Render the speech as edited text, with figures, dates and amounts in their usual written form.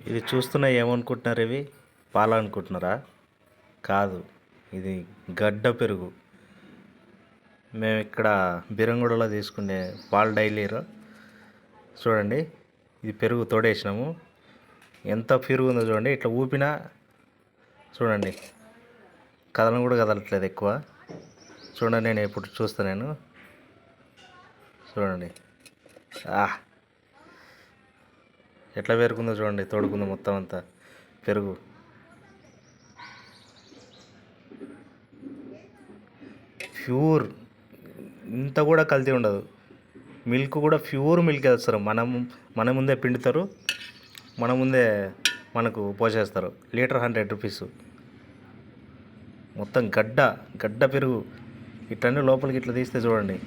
ఇది చూస్తున్నా ఏమనుకుంటున్నారు? ఇవి పాలు అనుకుంటున్నారా? కాదు, ఇది గడ్డ పెరుగు. మేము ఇక్కడ బిరంగూడలో తీసుకునే పాలు డైలీలో చూడండి, ఇది పెరుగు తోడేసినాము. ఎంత పెరుగు ఉందో చూడండి. ఇట్లా ఊపినా చూడండి, కదలను కూడా కదలట్లేదు ఎక్కువ. చూడండి, నేను ఎప్పుడు చూస్తా, నేను చూడండి ఎట్లా పేరుకుందో చూడండి, తోడుకుందో మొత్తం అంతా పెరుగు. ప్యూర్, ఇంత కూడా కల్తీ ఉండదు. మిల్క్ కూడా ప్యూర్ మిల్క్ వేస్తారు. మన ముందే పిండుతారు, మన ముందే మనకు పోసేస్తారు. Litre 100 rupees. మొత్తం గడ్డ పెరుగు. ఇట్లనే లోపలికి ఇట్లా తీస్తే చూడండి,